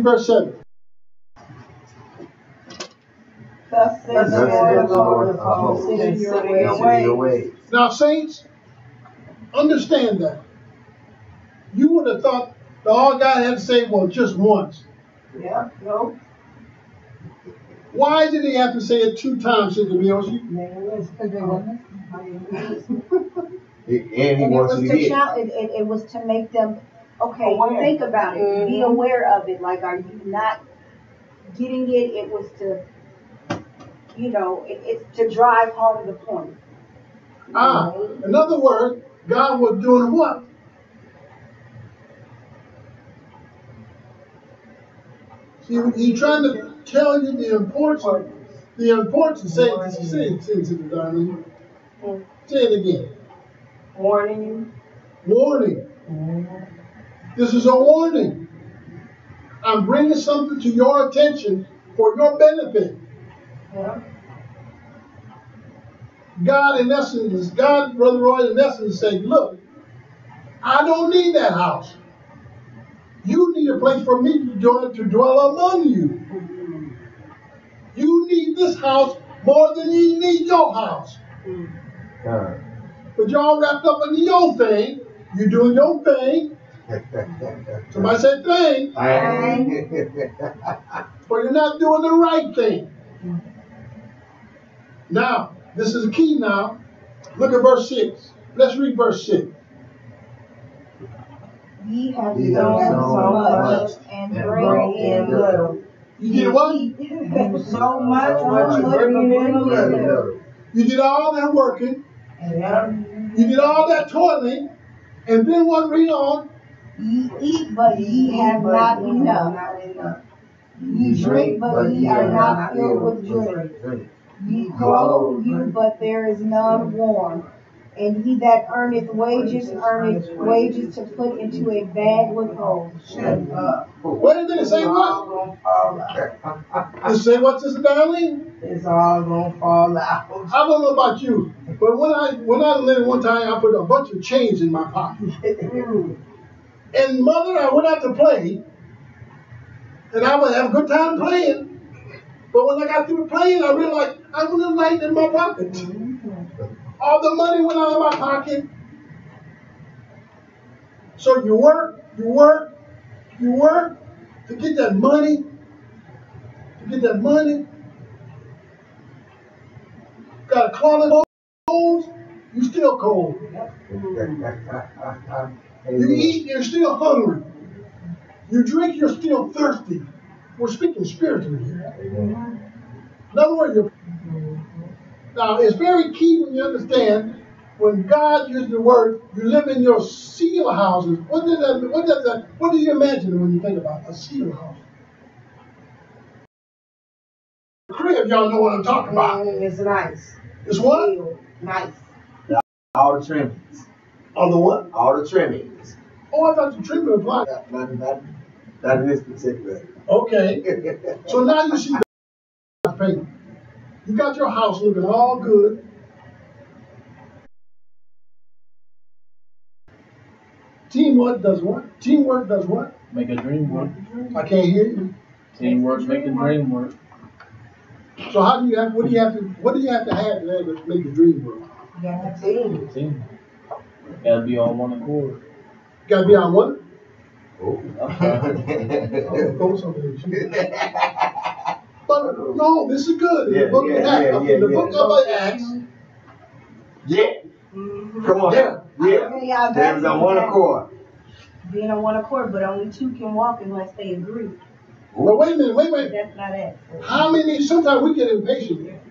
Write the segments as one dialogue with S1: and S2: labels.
S1: verse 7.
S2: Thus says the Lord of hosts, consider your ways.
S1: Now, saints, understand that. You would have thought that all God had to say was just once.
S2: Yeah, no.
S1: Why did he have to say it 2 times, Sister Miyoshi?
S3: And
S4: it was to make them, okay, think about it, be aware of it. Like, are you not getting it? It was to, it's to drive home the point.
S1: In other words, God was doing what? He's trying to tell you the importance. Say it, darling. Say it again.
S2: Warning you.
S1: Warning. This is a warning. I'm bringing something to your attention for your benefit.
S2: Yeah.
S1: God, Brother Roy, in essence, is saying, look, I don't need that house. You need a place for me to dwell among you. You need this house more than you need your house. But y'all wrapped up in your thing. You're doing your thing. Somebody said thing. But you're not doing the right thing. Now, this is a key now. Look at verse 6. Let's read verse 6.
S4: Ye have sown so much and bring in little.
S1: You did what?
S2: So much, what you bring in a little.
S1: You did all that working.
S2: Yeah.
S1: You did all that toiling. And then what? Read on.
S4: Ye eat, but ye have not enough. Ye drink, but ye are not filled with drink. Ye clothe you, but there is none warm. And he that earneth wages to put into a bag with holes.
S2: Shut up.
S1: Wait a minute, say what? You say what, Sister Darlene?
S2: It's all gonna fall out.
S1: I don't know about you, but when I lived one time, I put a bunch of change in my pocket. And mother, I went out to play, and I would have a good time playing. But when I got through playing, I realized I wasn't light in my pocket. All the money went out of my pocket. So you work to get that money. Got a closet holes, you still cold. You eat, you're still hungry. You drink, you're still thirsty. We're speaking spiritually here. In other words, now it's very key when you understand when God uses the word, you live in your seal houses. What do you imagine when you think about a seal house? Crib, y'all know what I'm talking about.
S2: It's nice.
S1: It's what?
S2: Nice.
S3: All the trimmings.
S1: On the what?
S3: All the trimmings.
S1: Oh, I thought the trimming applied.
S3: Not in this particular.
S1: Okay. So now you see the paint. You got your house looking all good. Teamwork does what?
S5: Make a dream work.
S1: I can't hear you.
S5: Teamwork, make a dream work.
S1: So what do you have to have to make the dream work?
S5: Team. Gotta be on one accord.
S1: Gotta be on what? But no, this is good. In the book of Acts.
S3: Yeah. Come on. Yeah. There's on one accord.
S4: Being on one accord, but only two can walk unless they agree.
S1: But wait a minute.
S4: That's not it.
S1: How many? Sometimes we get impatient.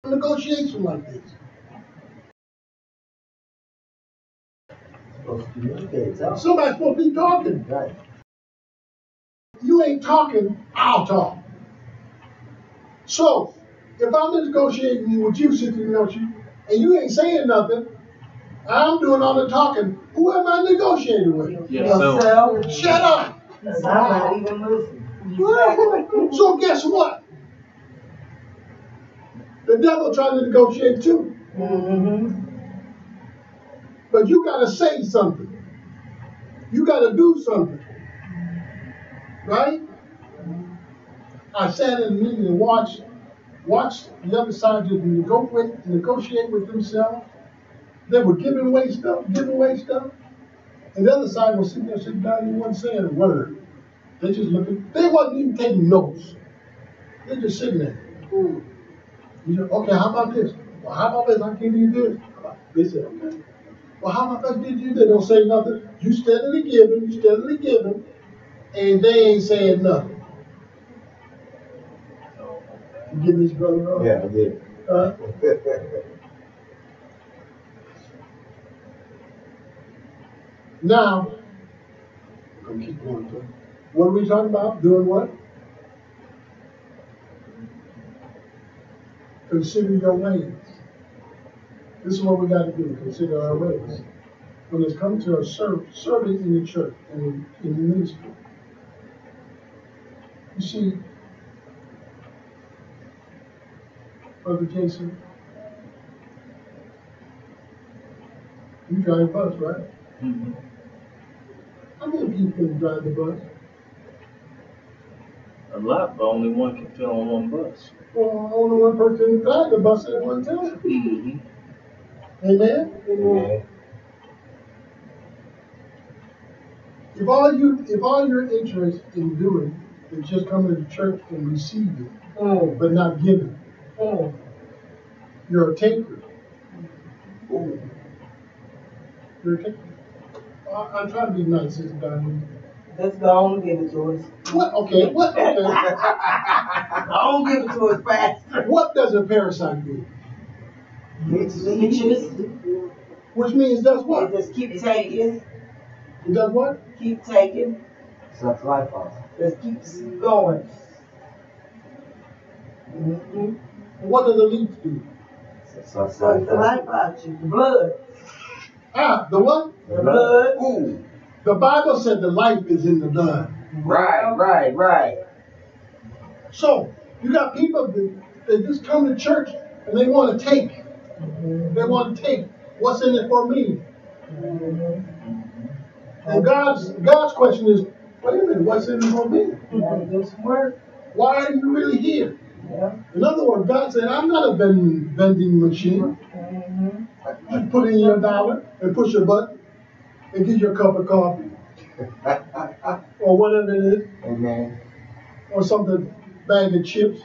S1: Negotiation like this. Somebody's supposed to be talking.
S3: Right.
S1: You ain't talking, I'll talk. So, if I'm negotiating with you, Sister Yoshi, and you ain't saying nothing, I'm doing all the talking. Who am I negotiating with?
S2: Yourself.
S1: Shut up.
S2: I'm not even listening.
S1: So guess what? The devil trying to negotiate too. But you got to say something. You got to do something. right? I sat in a meeting and watched the other side just negotiate with themselves. They were giving away stuff, and the other side was sitting down and wasn't saying a word. They just looking. They wasn't even taking notes. They're just sitting there. You know, okay, how about this? Well, how about this? I can do this. They said, okay. Well, how about that? Did you? They don't say nothing. You steadily giving, and they ain't saying nothing. You give this brother up?
S3: Yeah, I did.
S1: Now, I'm gonna keep going. What are we talking about? Doing what? Consider your ways. This is what we got to do. Consider our ways. When it's come to serving in the church and in the ministry. You see, Brother Jason, you drive a bus, right?
S5: Mm-hmm.
S1: How many people can drive the bus?
S5: A lot, but only one can fit on one bus.
S1: Well, only one person can drive the bus at one time.
S5: Mm-hmm.
S1: Amen?
S3: Amen.
S1: If all your interest in doing is just coming to church and receiving, but not giving, you're a taker. You're a taker. I'm trying to be nice, Sister Donnie.
S2: Let's go on and give it to us.
S1: What? Okay. What? Okay.
S2: I don't give it to us fast.
S1: What does a parasite do?
S2: Leeches.
S1: Which means does what?
S2: Just keep taking.
S1: It does what?
S2: Keep taking.
S3: Sucks life off.
S2: Just keep going.
S1: And what do the leaves do?
S3: Sucks
S2: Suck
S3: life
S2: the life
S3: off.
S2: out you. The blood.
S1: The what?
S2: The blood.
S3: Ooh.
S1: The Bible said the life is in the blood.
S3: Right.
S1: So you got people that just come to church and they want to take. They want to take. What's in it for me? And God's question is, wait a minute, what's in it for me?
S2: Do some work.
S1: Why are you really here?
S2: Yeah.
S1: In other words, God said, I'm not a vending machine. You put in your dollar and push your button and get your cup of coffee or whatever it is,
S3: Amen.
S1: or something, bag of chips.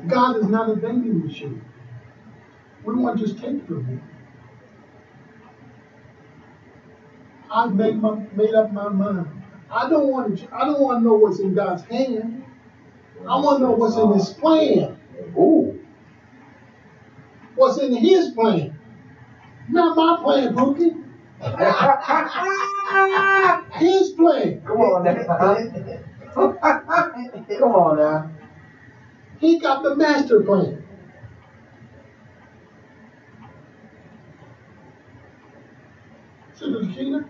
S1: God is not a vending machine. We want to just take from him. I've made up my mind. I don't want to know what's in God's hand. I want to know what's in his plan.
S3: Ooh.
S1: What's in his plan. Not my plan, Pookie. His plan.
S3: Come on now. Come on now.
S1: He got the master plan. Sister Sheena,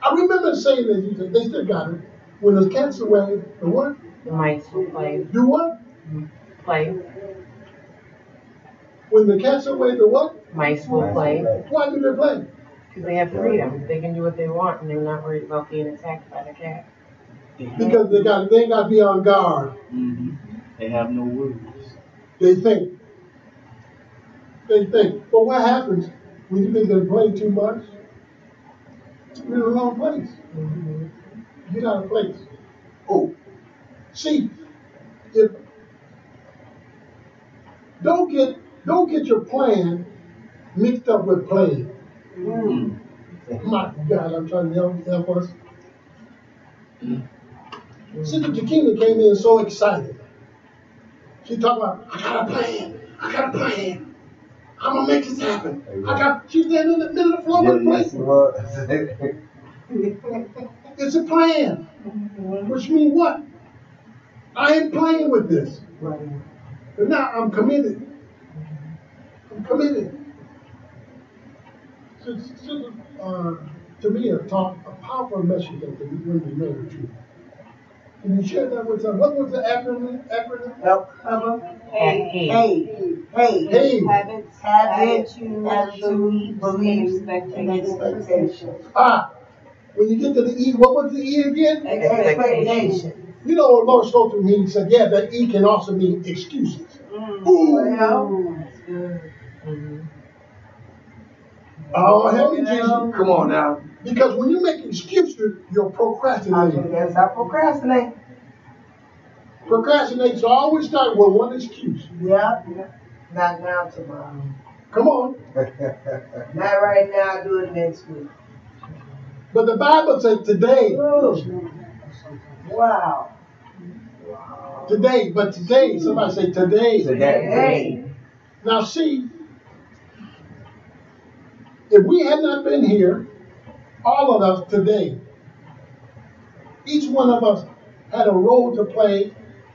S1: I remember saying that they still got it. When the cat's away, the what?
S6: The mice will play.
S1: Do what?
S6: Play.
S1: When the cat's away, the what?
S6: Mice will play.
S1: Why do they play?
S6: Because they have freedom. They can do what they want and they're not worried about being attacked by the cat.
S1: Because they got to be on guard.
S5: Mm-hmm. They have no words.
S1: They think. But what happens when you think they play too much? You're in the wrong place. Get out of place. Oh, see, don't get your plan mixed up with playing. My God, I'm trying to help us. Sister Takina came in so excited. She talked about, I got a plan. I'm gonna make this happen. She's standing in the middle of the floor with a plan. It's a plan. Which means what? I ain't playing with this. But now I'm committed. Sister Tamia taught a powerful message at the Women's Ministry. Can you share that with us? What was the acronym?
S2: Help cover. Hey.
S4: Habits,
S2: attitude, beliefs, and expectations.
S1: When you get to the E, what was the E again?
S2: Expectation.
S1: You know what Lord spoke to me, he said, yeah, that E can also mean excuses.
S2: Well,
S6: That's good. Mm-hmm.
S1: Oh, help me, Jesus.
S3: Come on now.
S1: Because when you make excuses, you're procrastinating.
S2: yes, I procrastinate.
S1: Procrastination always starts with one excuse.
S2: Yeah. Not now, tomorrow.
S1: Come on.
S2: Not right now, I'll do it next week.
S1: But the Bible said today.
S2: Wow.
S1: Today, but today, somebody say today.
S2: Today.
S1: Now see, if we had not been here, all of us today, each one of us had a role to play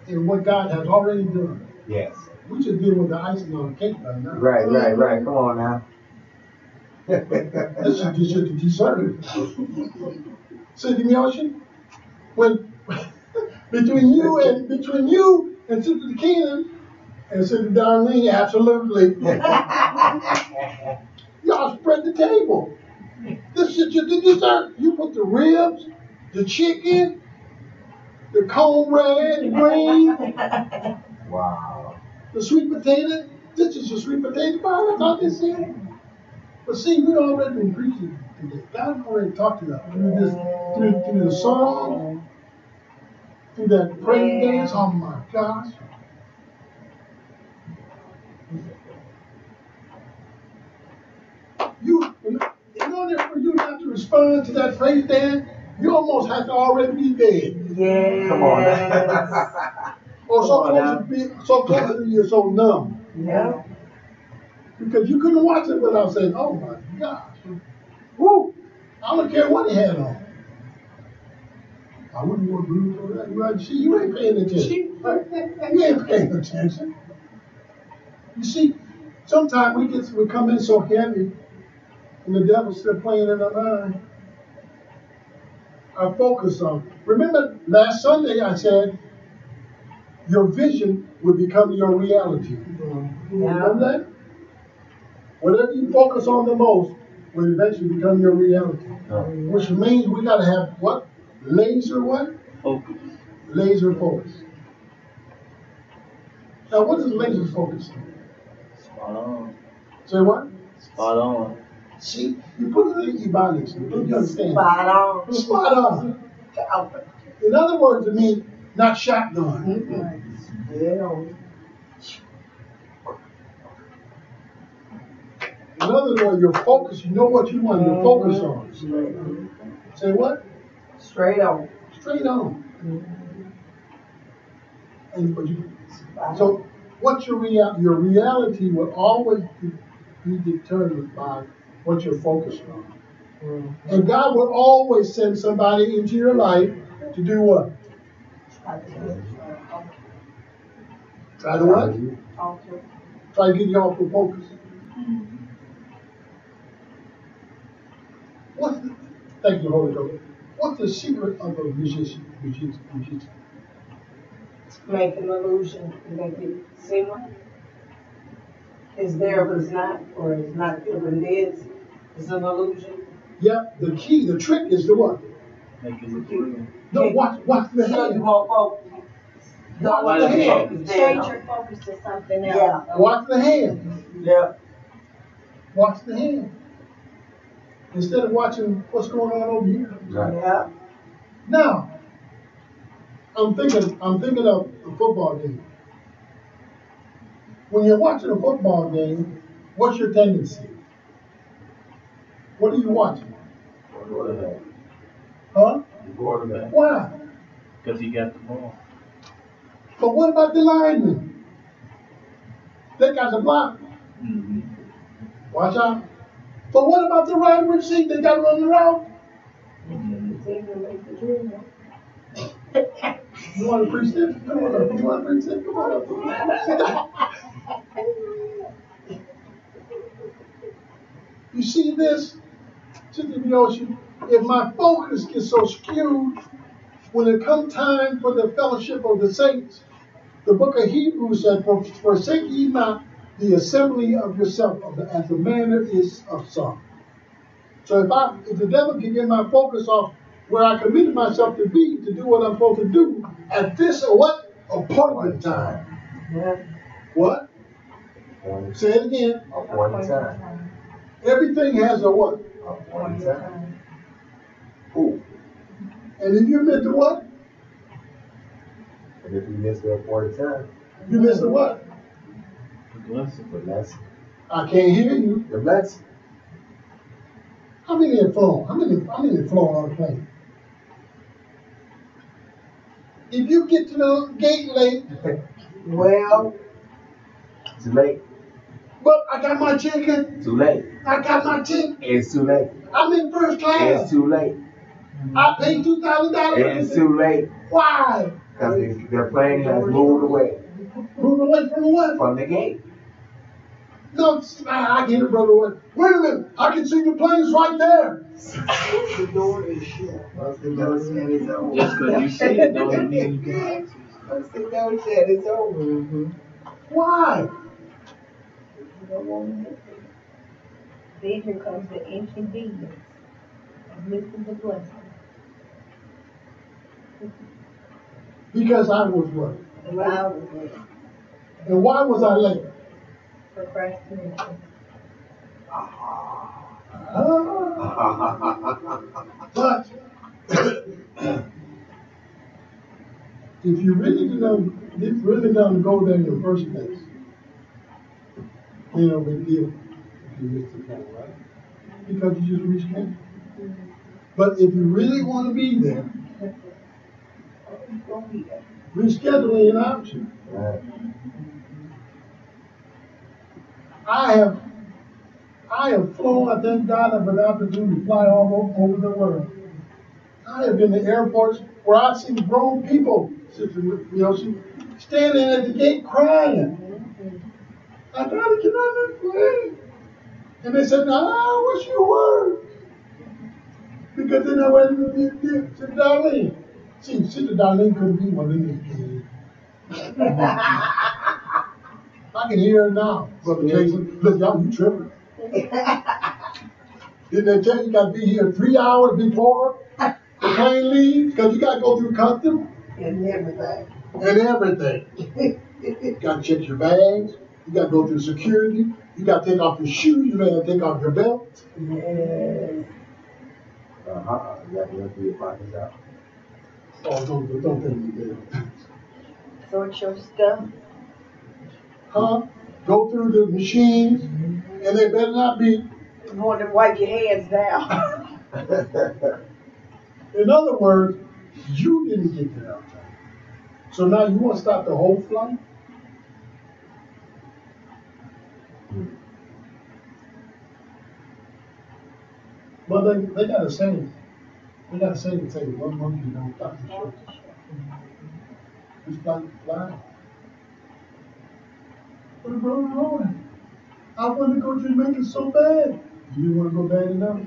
S1: in what God has already done.
S3: Yes.
S1: We just deal with the icing on the cake right now.
S3: Right. Come on now.
S1: This is just the dessert. See the ocean? When between you and Sister Keenan and Sister Darlene, absolutely. Y'all spread the table. This is just the dessert. You put the ribs, the chicken, the cornbread, the green,
S3: Wow.
S1: the sweet potato. This is the sweet potato pie. That's all this is. But see, we already been preaching today. God already talked to us through the song, through that praise dance. Oh my gosh. In order for you not to respond to that praise dance, you almost have to already be dead.
S2: Yes.
S3: Come on now.
S1: Or so close to you're so numb.
S2: Yeah.
S1: Because you couldn't watch it without saying, oh my gosh. Woo! I don't care what he had on. I wouldn't want to lose on that. Right? See, you ain't paying attention. You ain't paying attention. You see, sometimes we come in so heavy and the devil's still playing in our mind. Our focus on. Remember last Sunday I said your vision would become your reality. Remember that? Whatever you focus on the most will eventually become your reality. Which means we gotta have what? Laser what?
S5: Focus.
S1: Laser focus. Now what is laser focus?
S5: Spot on.
S1: Say what?
S5: Spot on.
S1: See, you put it in Ebonics, you understand?
S2: Spot on.
S1: Spot on. In other words, it means not shotgun.
S2: Yeah.
S1: In other words, you're focused, you know what you want to focus on. Say what?
S2: Straight on.
S1: Straight on. So what's your reality? Your reality will always be determined by what you're focused on. And God will always send somebody into your life to do what? Try to what? Try to get you off the focus. Thank you, Holy Ghost. What's the secret of a musician?
S2: Make an illusion, make it seem like it's there but it's not, or it's not there but it is. It's an illusion.
S1: Yep, the key, the trick is to what?
S5: Make it look real.
S1: No, watch the
S2: So you
S1: hand.
S2: won't focus.
S1: Watch the hand.
S4: Change your focus to something else.
S2: Yeah.
S1: Watch the hand.
S2: Yeah.
S1: Watch the hand. Instead of watching what's going on over here.
S2: Yeah.
S1: Now, I'm thinking of a football game. When you're watching a football game, what's your tendency? What are you watching?
S5: Quarterback.
S1: Huh?
S5: Quarterback.
S1: Why?
S5: Because he got the ball.
S1: But what about the linemen? They got the block.
S5: Mm-hmm.
S1: Watch out. But what about the wide receiver? They got to run the route. You want to preach this? Come on up. You want to preach this? Come on up. You see this? Sister Yoshi, if my focus gets so skewed, when it comes time for the fellowship of the saints, the book of Hebrews said, forsake ye not the assembly of yourself as the manner is of some. So if the devil can get my focus off where I committed myself to be, to do what I'm supposed to do at this or what appointed time.
S2: Yeah.
S1: What? Say it again.
S3: Appointed time.
S1: Everything has a what?
S3: Appointed time. Who?
S1: And if you miss the what?
S3: And if you miss the appointed time,
S1: You miss the what?
S3: the blessing.
S1: I can't hear you.
S3: The blessing.
S1: How many have flown? How many have flown on a plane? If you get to the gate late,
S2: Well,
S3: Too late.
S1: but I got my ticket,
S3: Too late.
S1: I got my ticket,
S3: It's too late.
S1: I'm in first class,
S3: It's too late.
S1: I paid $2,000.
S3: It's too late.
S1: Why?
S3: Because the plane has moved away
S1: Moved away from the what?
S3: from the gate.
S1: No, I get it, brother. Wait a minute, I can see the planes right there.
S2: the door is shut.
S3: Once the door shut, it's over.
S5: Just because you see it don't mean you can access it.
S3: Once the door shut, it's over.
S2: Mm-hmm.
S1: Why?
S4: Then here comes the inconvenience of missing the blessing.
S1: Because I was what?
S4: I was late.
S1: And why was I late?
S4: Procrastination.
S1: But if you really don't go there in the first place, ain't no big deal if you miss the plan, right? Because you just reschedule. But if you really want to be there, rescheduling ain't an option.
S3: Right.
S1: I have flown, I thank God I've been opportunity to fly all over the world. I have been to airports where I've seen grown people, standing at the gate crying. I gotta get on that plane. And they said, no, what's your word? Because then I went to Sister Darlene. See, Sister Darlene couldn't be one of these kids. I can hear her now, Brother Jason. Look, y'all, you tripping. Didn't they tell you got to be here 3 hours before the plane leaves? Because you got to go through customs.
S2: And everything.
S1: And everything. You got to check your bags. You got to go through security. You got to take off your shoes. You got to take off your belt.
S2: Yes.
S3: You got to empty your pockets out.
S1: Oh, don't think you did.
S4: Sort your stuff.
S1: Huh? Go through the machines, and they better not be.
S2: You want to wipe your hands down.
S1: In other words, you didn't get there on time. So now you want to stop the whole flight? Well, they got a saying. They got a saying that says one monkey don't stop the show. Just like the fly. But brother Rowan, I want to go to Jamaica so bad. You want to go bad enough?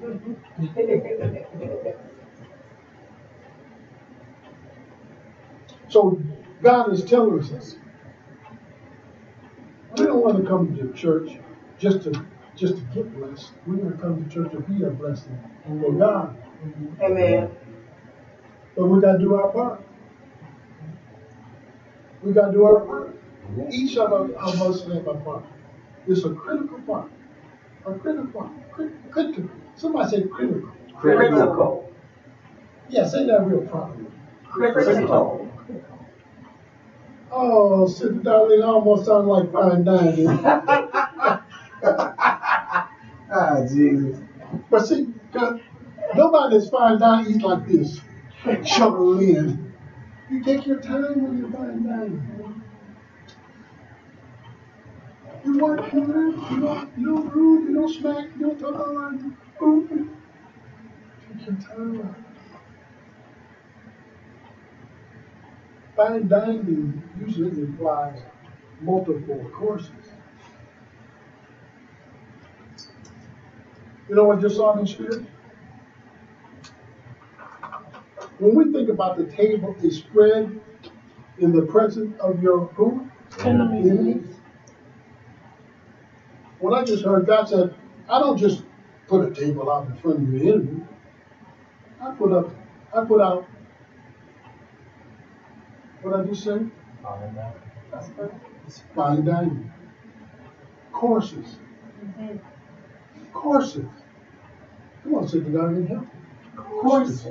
S1: So God is telling us we don't want to come to church just to get blessed. We want to come to church to be a blessing for God.
S2: Amen.
S1: But we got to do our part. We got to do our part. Each of us have a part. It's a critical part. A critical part. Critical. Somebody say critical.
S3: Critical.
S1: Yeah, say that real properly.
S3: Critical.
S1: Oh, Sister Darlene almost sounds like fine dining.
S3: Ah, Jesus.
S1: But see, nobody that's fine dining eats like this. Shovel in. You take your time when you're fine dining. You work hard, you don't rude, you don't smack, you don't talk all like food. Take your time out. Fine dining usually implies multiple courses. You know what I just saw in the spirit? When we think about the table is spread in the presence of your who? Enemies. What I just heard, God said, I don't just put a table out in front of your enemy. I put out, what I just say? Fine dining. Courses. Courses. Come on, sit down and help. Courses.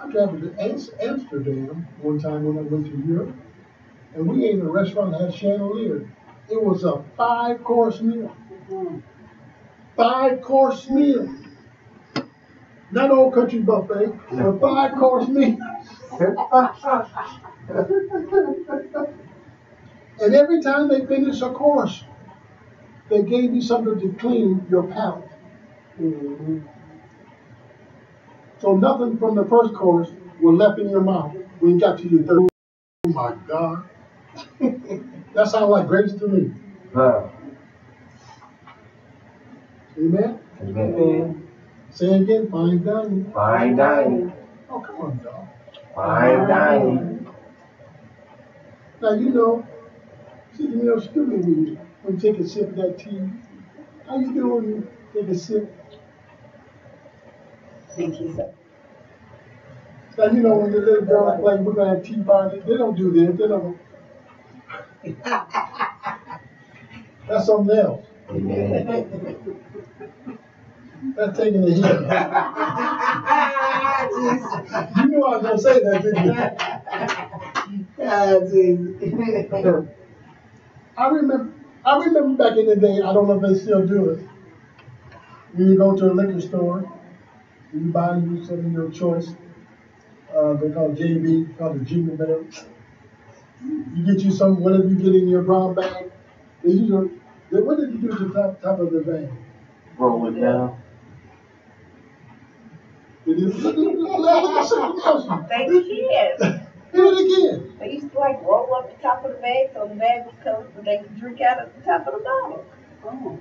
S1: I traveled to Amsterdam one time when I went to Europe, and we ate in a restaurant that had chandelier. It was a 5-course meal. 5-course meal. Not old country buffet, but 5-course meal. And every time they finished a course, they gave you something to clean your palate. So nothing from the first course was left in your mouth when you got to your third. Oh my God. That sounds like grace to me. Amen?
S3: Amen.
S1: Say it again, fine dining.
S3: Fine dining.
S1: Oh, come on, dog.
S3: Fine dining.
S1: Now, you know, see, you know, stupid when you take a sip of that tea. How you doing when you take a sip? Now, you know, when the little girls like, we're going to have tea party, they don't do this. They don't. That's something else.
S3: Amen.
S1: That's taking a hit. You knew I was going to say that, didn't you? I remember back in the day, I don't know if they still do it. When you go to a liquor store, and you buy you some of your choice, they call it JB, called the Jingle Bell. You get you some, whatever you get in your brown bag. They usually, what did you do to the top of the bag?
S5: Roll it down.
S1: They did.
S4: They did.
S1: Do it again.
S4: They used to like roll up the top of the bag so the bag was covered, but they could drink out of the top of the bottle. Oh.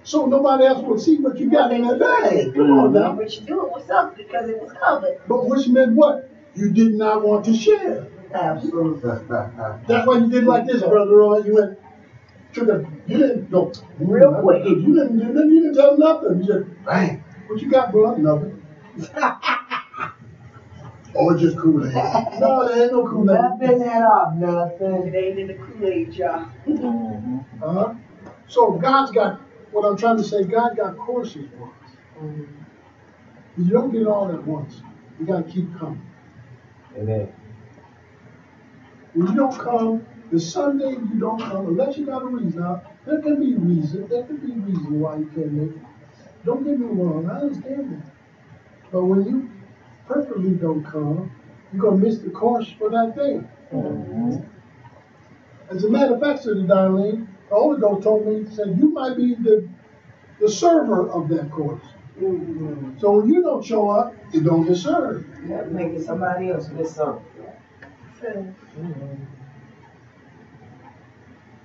S1: So nobody else would see what you got in that bag. Come on now.
S4: But you do it with something because it was covered.
S1: But which meant what? You did not want to share.
S4: Absolutely.
S1: That's why you did like this, Brother Roy. You went, you didn't go
S4: Real quick.
S1: You didn't tell them nothing. You said, bang. What you got, bro? Nothing. Oh, it's just Kool-Aid. No, there ain't no Kool-Aid.
S2: Nothing at all. Nothing.
S4: It ain't in the Kool-Aid jar.
S1: So God's got, what I'm trying to say, God got courses for us. You don't get it all at once. You got to keep coming.
S3: Amen.
S1: When you don't come, the Sunday you don't come, unless you got a reason. Now, there can be reason why you can't make it. Don't get me wrong, I understand that. But when you purposely don't come, you're going to miss the course for that day. As a matter of fact, Sister Darlene, the Holy Ghost told me, he said, you might be the server of that course. So when you don't show up, it don't get served.
S2: You have to make it somebody else miss something.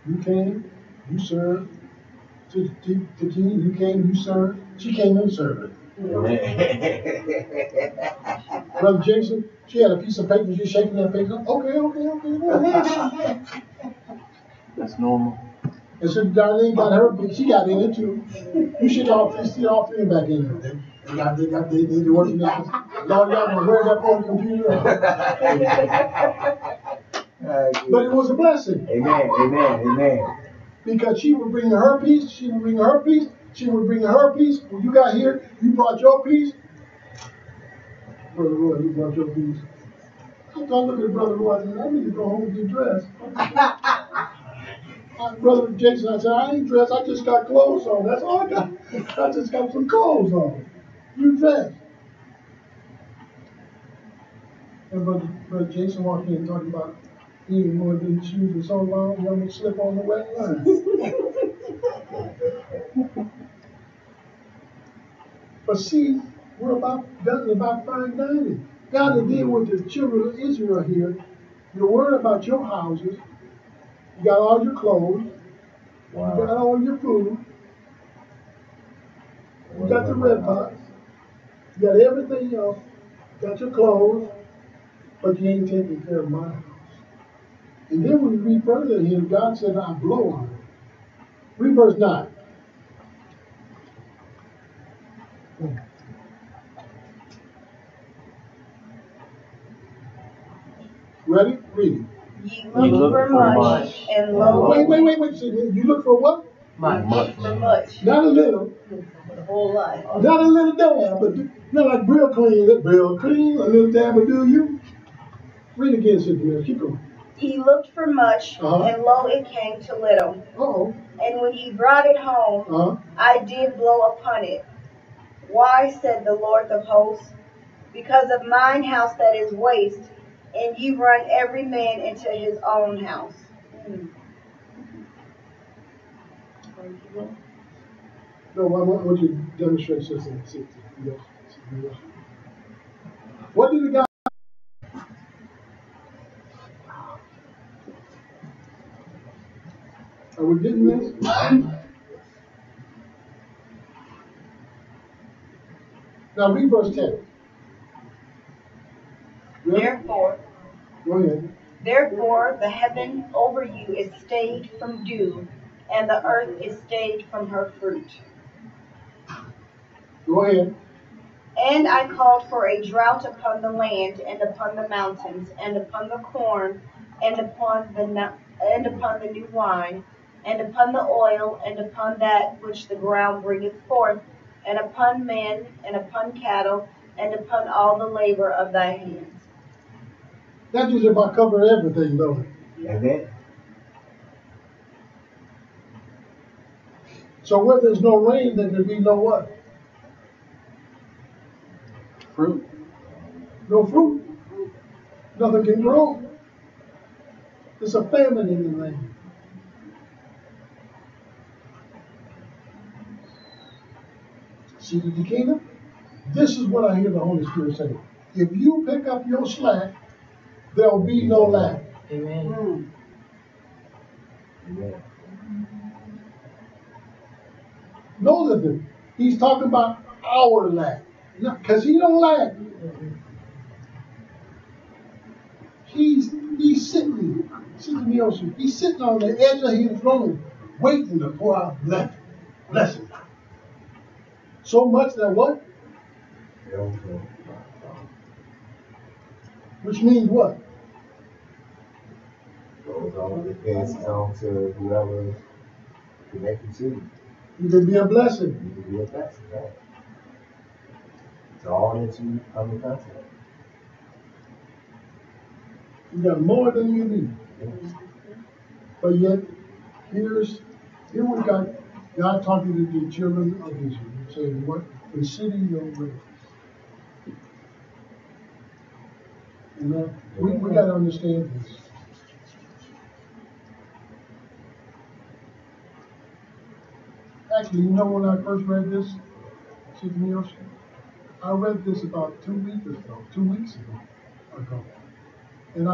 S1: You came, you served. Takini, you came, you served. She came and served it. Brother Jason, she had a piece of paper, she's shaking that paper. Okay.
S5: That's normal.
S1: And so Darlene got her, she got in it too. You should see all three back in there. They working out. Lord, y'all gonna wear that on the computer. But it was a blessing.
S3: Amen.
S1: Because she would bring her piece, she would bring her piece. When you got here, you brought your piece. Brother Roy, you brought your piece. I thought, look at Brother Roy, I need to go home and get dressed. Brother Jason, I said, I ain't dressed, I just got clothes on. That's all I got. I just got some clothes on. You dressed. And Brother Jason walked in talking about eating more than shoes for so long, you want to slip on the wet line. But see, we're about fine dining. God to deal with the children of Israel here. You're worried about your houses. You got all your clothes. Wow. You got all your food. You got the red box. You got everything else. You got your clothes. But you ain't taking care of my house. And then when you read further here, God said, I blow on it. Read verse 9. Ready? Read it.
S4: Ye look for much, and lo.
S1: Wait. See, you look for what?
S6: Much.
S4: For much.
S1: Not a little.
S4: The whole life.
S1: Not a little dab, but not like real clean, a little dab will do you. Read again, Sister Mary. Keep going.
S4: He looked for much, and lo, it came to little.
S1: Uh-oh.
S4: And when he brought it home, I did blow upon it. Why, said the Lord of hosts, because of mine house that is waste, and ye run every man into his own house.
S1: No, I want you to demonstrate something. What did the guy? Are we getting this? Now read verse 10.
S4: Therefore,
S1: go ahead.
S4: Therefore the heaven over you is stayed from dew, and the earth is stayed from her fruit.
S1: Go ahead.
S4: And I called for a drought upon the land, and upon the mountains, and upon the corn, and upon the new wine, and upon the oil, and upon that which the ground bringeth forth, and upon men, and upon cattle, and upon all the labor of thy hands.
S1: That just about cover everything, don't it?
S3: Amen.
S1: So where there's no rain, there can be no what?
S3: Fruit.
S1: No fruit. Nothing can grow. There's a famine in the land. See the kingdom? This is what I hear the Holy Spirit say. If you pick up your slack, there'll be no lack.
S6: Amen.
S3: Amen.
S1: Know that he's talking about our lack. Because he don't lack. He's sitting in the ocean. He's sitting on the edge of his throne, waiting to pour out blessing. So much that what? Which means what?
S3: Goes on, it passes on to whoever is connected to you.
S1: You can be a blessing.
S3: You can be a blessing, right? It's all that you come in contact with.
S1: You got more than you need. But yet, here we got God talking to the children of Israel, saying, what? Consider your ways. You know, we got to understand this. Actually, you know when I first read this, I read this about 2 weeks ago. And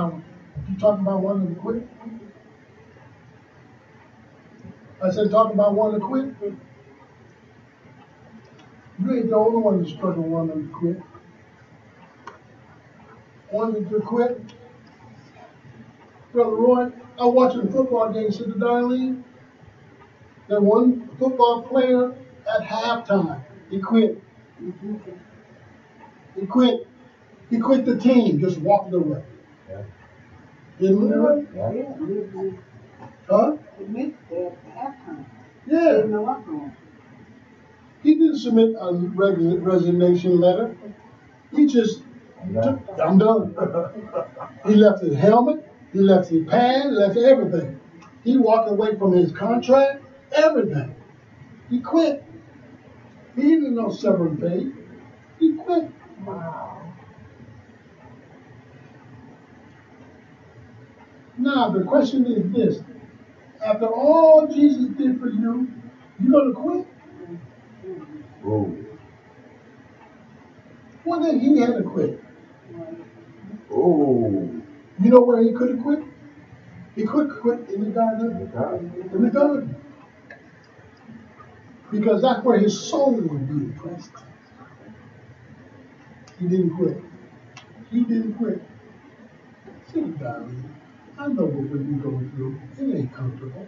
S1: you talking about wanting to quit? I said, talking about wanting to quit? You ain't the only one who's struggling wanting to quit. Wanting to quit? Brother Roy, I was watching a football game, Sister Darlene. That one football player at halftime, he quit. He quit. He quit the team, just walked away.
S3: Yeah.
S1: Didn't do it?
S3: Yeah.
S1: Huh? Yeah. He didn't submit a resignation letter. He just I'm done. He left his helmet, he left his pad, left everything. He walked away from his contract, everything. He quit. He didn't know severance pay. He quit.
S6: Wow.
S1: Now the question is this. After all Jesus did for you, you gonna quit?
S3: Ooh.
S1: Well, then he had to quit.
S3: Ooh.
S1: You know where he could have quit? He could quit in the garden. In the garden. Because that's where his soul would be oppressed. He didn't quit. He didn't quit. Sit down. I know what we've been going through. It ain't comfortable.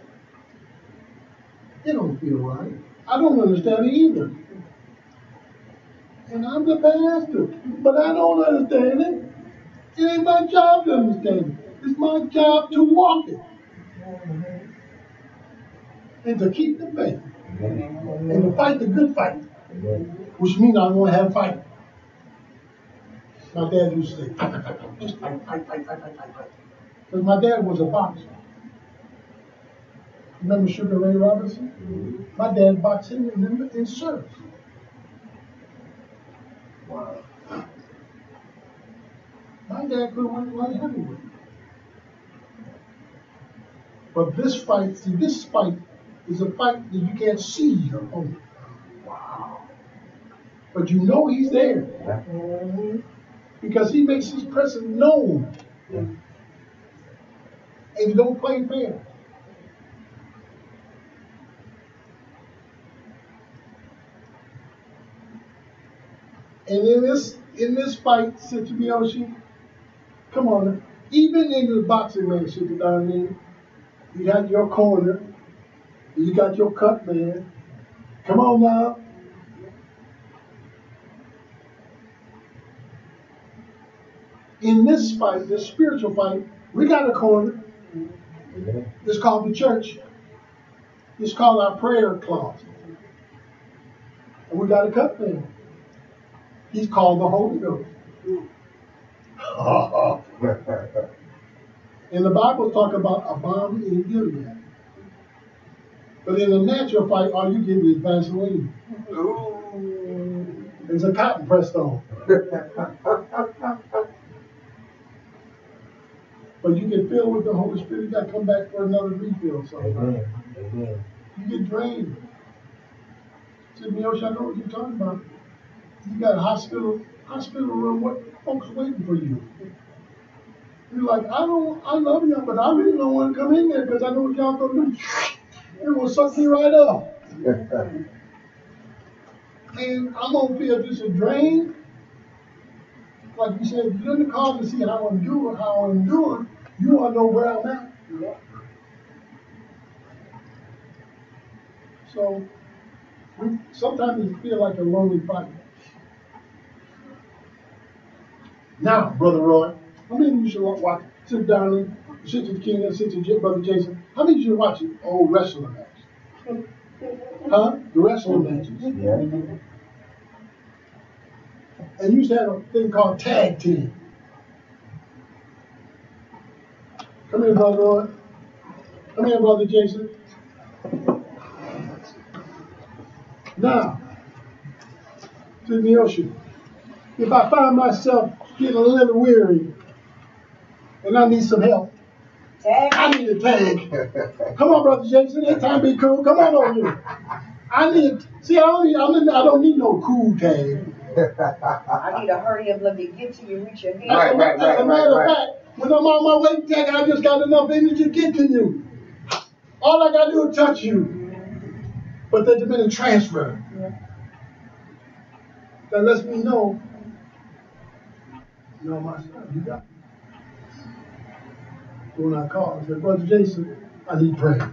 S1: It don't feel right. I don't understand it either. And I'm the pastor, but I don't understand it. It ain't my job to understand it. It's my job to walk it. And to keep the faith. And to fight the good fight. Which means I want to have fight. My dad used to say, just fight. Because my dad was a boxer. Remember Sugar Ray Robinson? My dad boxed him in service.
S3: Wow.
S1: My dad could win light heavyweight. But this fight is a fight that you can't see your opponent.
S3: Wow.
S1: But you know he's there.
S3: Yeah.
S1: Because he makes his presence known.
S3: Yeah.
S1: And you don't play fair. And in this fight, Sister Miyoshi, come on, even in the boxing match, Sister Darlene, you got your corner, you got your cut man. Come on now. In this fight, this spiritual fight, we got a corner. It's called the church. It's called our prayer closet. And we got a cut man. He's called the Holy Ghost. And the Bible talk about a bomb in Gilead. But in the natural fight, all you get is Vaseline. There's a cotton pressed on. But you get filled with the Holy Spirit, you got to come back for another refill. So
S3: Amen.
S1: you get drained. Said, Miyoshi, I know what you're talking about. You got a hospital room, what folks waiting for you. You're like, I love y'all, but I really don't want to come in there because I know what y'all gonna do. It will suck me right up. And I'm gonna feel just a drain. Like you said, you're in the car to see how I'm doing, you wanna know where I'm at. So sometimes you feel like a lonely fight. Now, Brother Roy, how many of you should watch Sister Darlene, Sister King, and Sister Brother Jason? How many of you should watch an old wrestling match? Huh? The wrestling matches.
S3: Yeah.
S1: And you used to have a thing called tag team. Come here, Brother Roy. Come here, Brother Jason. Now, to the ocean. If I find myself getting a little weary and I need some help, I need a tag. Come on, Brother Jason. It's time to be cool. Come on over here. I don't need no cool tag.
S4: I need to hurry up, let me get to you, reach your hand.
S1: As a matter of fact, when I'm on my way to tag, I just got enough energy to get to you. All I got to do is touch you. But there's been a transfer. That lets me know, my son, you got me. So when I call, I said, Brother Jason, I need prayer.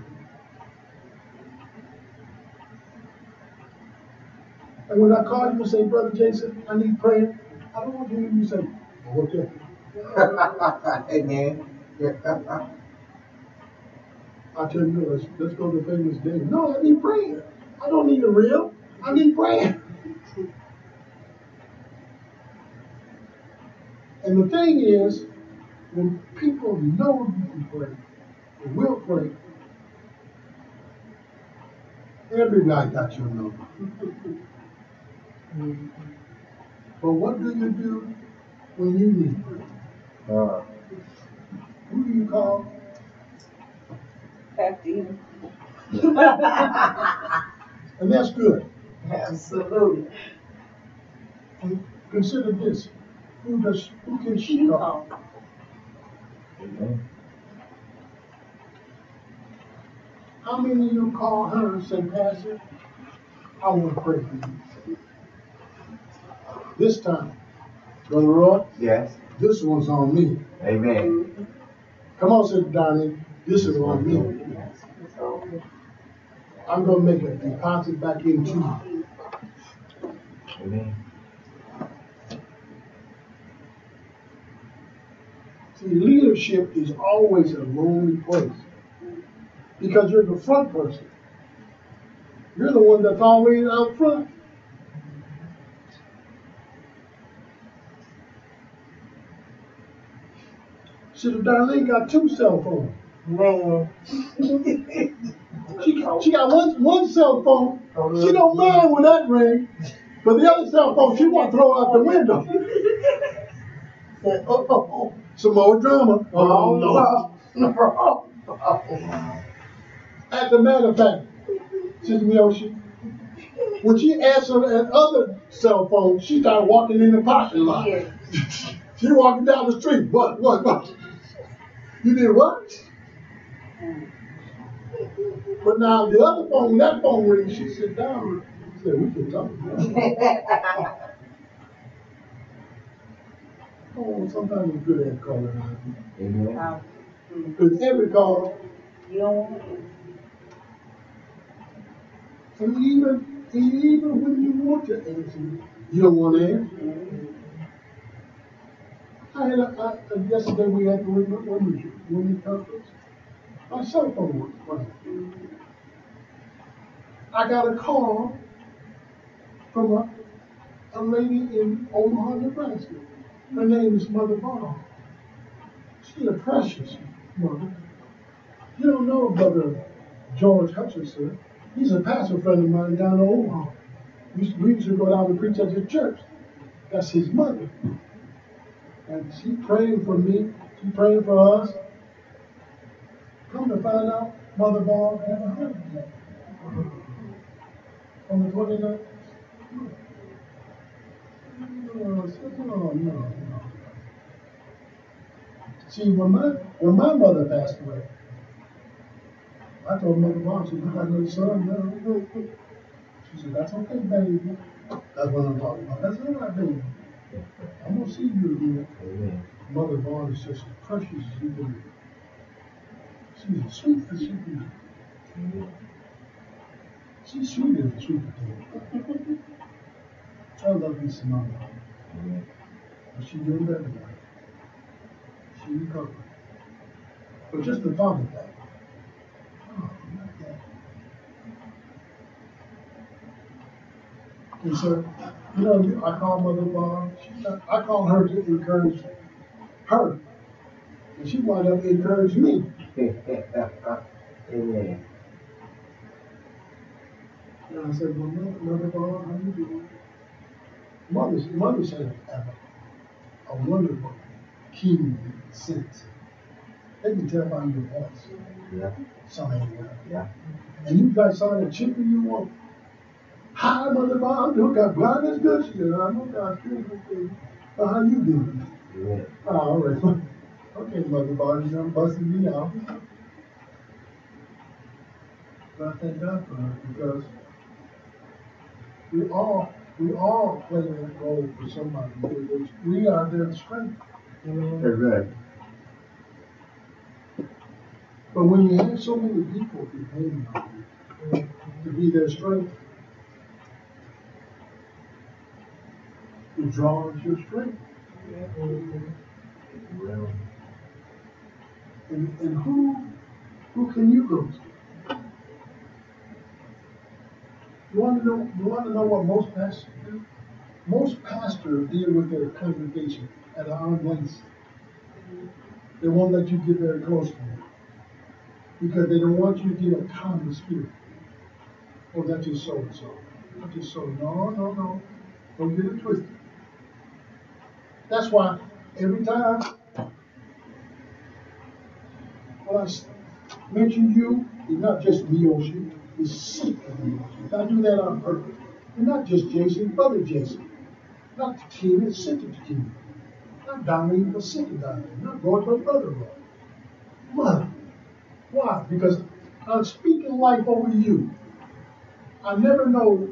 S1: And when I call you and say, Brother Jason, I need prayer, I don't want to hear you say, oh, okay.
S3: Amen.
S1: I tell you, let's go to famous David. No, I need prayer. I don't need a reel. I need prayer. And the thing is, when people know you can pray, and will pray, everybody got your number. But what do you do when you need prayer? Who do you call?
S2: Pastor.
S1: And that's good.
S2: Absolutely.
S1: And consider this. Who can she call?
S3: Amen.
S1: How many of you call her and say, Pastor, I want to pray for you? This time, Brother Roy,
S3: Yes.
S1: this one's on me.
S3: Amen.
S1: Come on, Sister Donnie, this is on me. I'm going to make a deposit back into you.
S3: Amen.
S1: See, leadership is always a lonely place because you're the front person. You're the one that's always out front. See, Darlene got 2 cell phones.
S2: Man.
S1: She got one cell phone. She don't mind when that rings, but the other cell phone she want to throw out the window. Some more drama. Oh no. As a matter of fact, Sister Miyoshi, when she answered that other cell phone, she started walking in the parking lot.
S2: Yeah.
S1: She walking down the street. What? You did what? But now the other phone, when that phone rings, she sit down. She said, we can talk. Oh, sometimes it's good at calling.
S3: Amen.
S1: Because every call,
S2: You don't want to.
S1: and even when you want to answer, you don't want to answer. Yesterday we had the women's conference. My cell phone was running. I got a call from a lady in Omaha, Nebraska. Her name is Mother Barr. She's a precious mother. You don't know Brother George Hutchinson. He's a pastor friend of mine down in Omaha. We used to go down and preach at his church. That's his mother. And she praying for me. She praying for us. Come to find out, Mother Barr had a heart attack. On the 29th. No. See, when my mother passed away, I told Mother Barr, she said, you got no son now. She said, that's okay, baby. That's what I'm talking about. That's all right, baby. I'm going to see you again.
S3: Amen.
S1: Mother Barr is just as precious as you can be. She's as sweet as she can be. She's sweet as a sweet potato. I love me some Mama. But she's doing better now. She recovered. But just the thought of that. Oh, not that. And so, I call Mother Barr. I call her to encourage her. And she wound up encouraging me.
S3: Amen.
S1: And I said, well, Mother Barr, how you doing? Mothers have a wonderful, keen sense. They can tell by your voice.
S3: Yeah.
S1: Something ain't right.
S3: Yeah.
S1: And you got something to chip in you want. Hi, Mother Barr. God is good. She said, I know God's good. Well, how you doing?
S3: Yeah.
S1: Oh, all right. Okay, Mother Barr, you're busting me out. But I thank God for her because we all play a role for somebody. We are their strength.
S3: Amen.
S1: But when you have so many people depending on you to be their strength, it draws your strength.
S3: Well,
S1: And who can you go to? You want to know what most pastors do? Most pastors deal with their congregation at an arm's length. They won't let you get very close to them because they don't want you to get a common spirit. Oh, that's just so and so. That's just so. No. Don't get it twisted. That's why every time when I mention you, it's not just Miyoshi, it's Sister Miyoshi. I do that on purpose. And not just Jason, Brother Jason. Not Tina, it's Sister Tina. Not Darlene, but Sister Darlene. Not Roy, but Brother Roy. Why? Why? Because I'm speaking life over you. I never know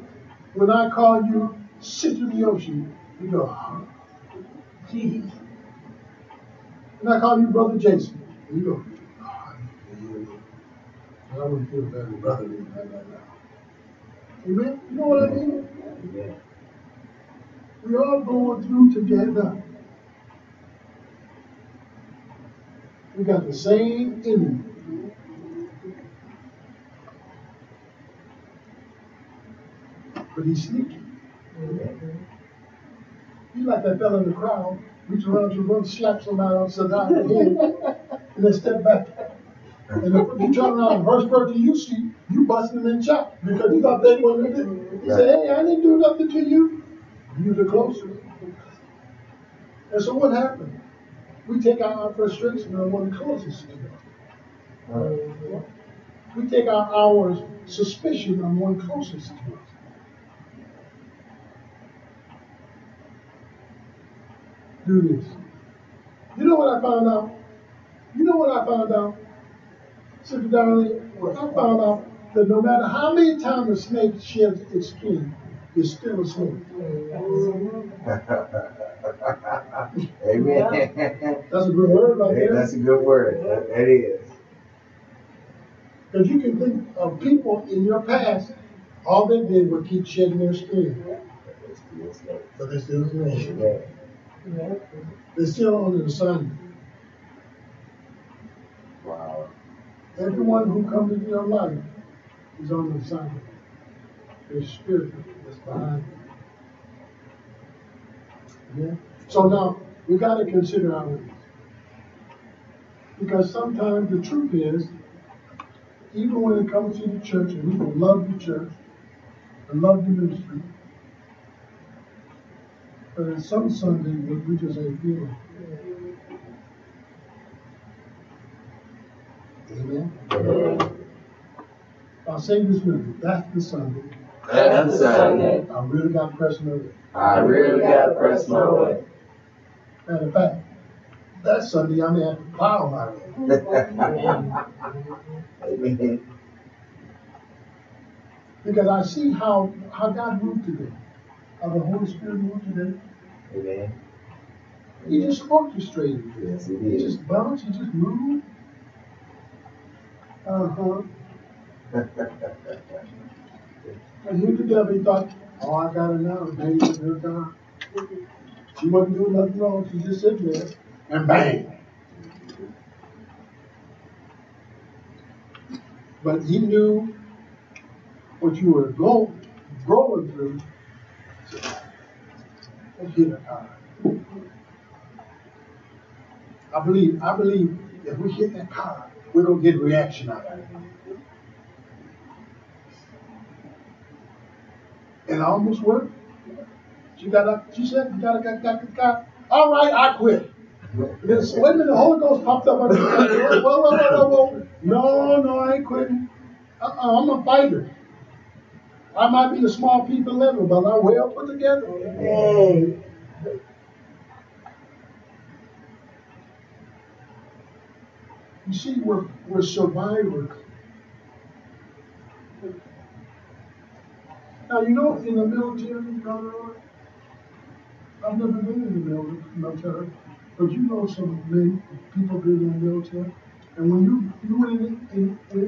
S1: when I call you Sister Miyoshi, you go, huh? And I call you Brother Jason, and you go, oh, I wouldn't feel better, brother, than that right now. Amen? You know what I mean?
S3: Yeah.
S1: We all going through together. We got the same enemy. But he's sneaky. He's like that fella in the crowd, reach around to run, slap somebody upside down the head, and then step back. And if you turn around, the first person you see, you busting them in chop because you thought they wasn't it. He said, hey, I didn't do nothing to you. You the closer. And so what happened? We take out our frustration on one closest to us. We take out our suspicion on one closest to us. Do this. You know what I found out? You know what I found out? Sister Darlene, I found out that no matter how many times a snake sheds its skin, it's still a snake.
S3: Amen.
S1: That's a good word right there.
S3: That's a good word. That is.
S1: Because you can think of people in your past, all they did was keep shedding their skin. But they're still snakes. They're still under the sun.
S3: Wow.
S1: Everyone who comes into your life is on the sun. There's spirit that's behind you. Yeah? So now, we got to consider our ways. Because sometimes the truth is, even when it comes to the church, and we will love the church, and love the ministry, but on some Sundays, we just ain't feeling. Amen? I'll say this with you. That's the Sunday.
S3: That's the Sunday.
S1: I really got to press my way.
S3: I really got to press my way.
S1: Matter of fact, that Sunday I may have to plow my way.
S3: Amen.
S1: Because I see how God moved today. How the Holy Spirit moved today.
S3: Amen.
S1: He just orchestrated.
S3: Yes, he
S1: He
S3: did.
S1: just bounced, he just moved. And here the devil, he thought, oh, I got her now, baby, with her God. She wasn't doing nothing wrong, she just sitting there, and bang. But he knew what you were growing through. Let's hit her God. I believe if we hit that car, we're going to get a reaction out of it. And it almost worked. She said, you got the car. All right, I quit. Wait a minute, the Holy Ghost popped up on me. Whoa. No, I ain't quitting. I'm a fighter. I might be a small people level, but I'm well put together.
S2: Hey.
S1: You see, we're survivors. Now, you know, in the military, brother, I've never been in the military, but you know some men, people been in the military. And when you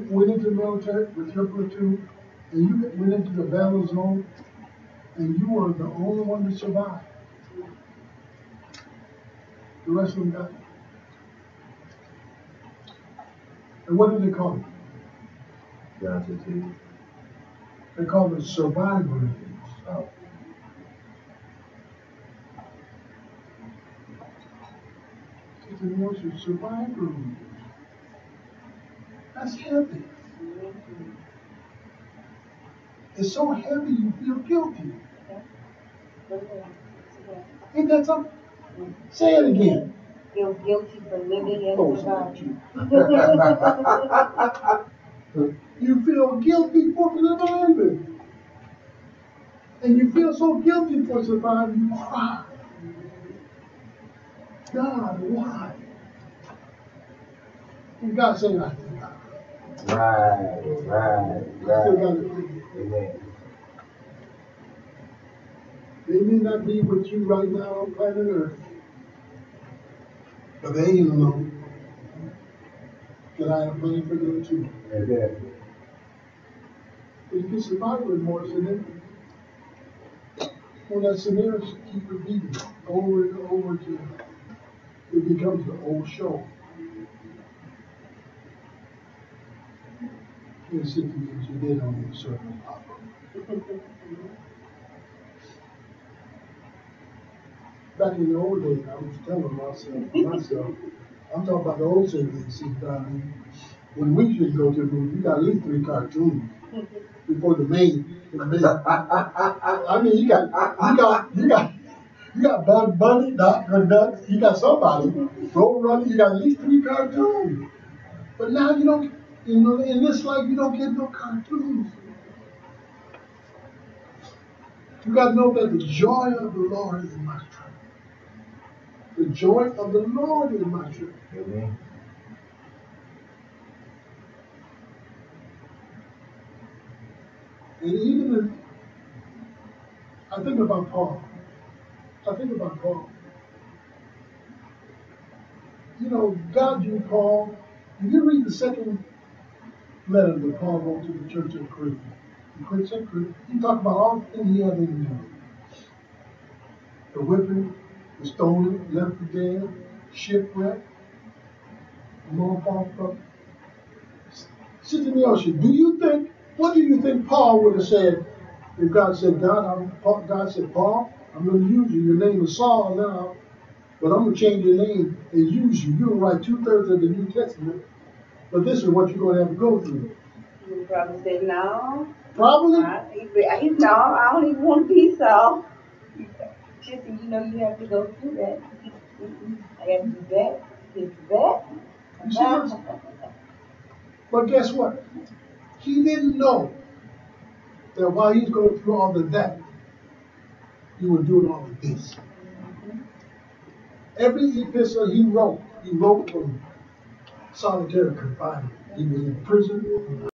S1: went into the military with your platoon, and you went into the battle zone, and you were the only one to survive. The rest of them died. And what did they call it? They called it survivors.
S3: Oh.
S1: It was a survivor. That's heavy. It's so heavy you feel guilty. Ain't that something? Say it again.
S4: Feel guilty for living and
S1: Oh,
S4: surviving.
S1: You feel guilty for surviving. And you feel so guilty for surviving, you cry. God, why? And God said, I think God.
S3: Right.
S1: Still got it.
S3: Amen.
S1: They may not be with you right now on planet Earth, but they ain't alone. Because I am praying for them too.
S3: Amen.
S1: It gets the Bible remorse, and then when that scenario keep repeating over and over again, it becomes the old show. Here's 60 years you did on the circle. Back in the old days, I was telling myself, I'm talking about the old cities, when we used to go to the movie, you got at least 3 cartoons before the main. I mean, you got Bug Bunny, Dr. Duck, you got somebody. Road Runner, you got at least 3 cartoons. But now you don't, in this life, you don't get no cartoons. You got to know that the joy of the Lord is my strength. The joy of the Lord is my strength.
S3: Amen.
S1: And even I think about Paul. God used Paul. If you read the second letter that Paul wrote to the church of Corinth, he talked about all the things he had in him. The whipping, the stoning, left for dead, shipwreck, more Paul. Sit in the ocean. What do you think Paul would have said if God said, God said, Paul, I'm going to use you. Your name is Saul now, but I'm going to change your name and use you. You're going to write 2/3 of the New Testament, but this is what you're going to have to go through.
S4: He would probably say, no.
S1: Probably?
S4: No, I don't even want to be Saul. Just, you have to go through that. I got to do that. It's that.
S1: But guess what? He didn't know that while he's going through all of that, he was doing all of this. Every epistle he wrote from solitary confinement. He was in prison.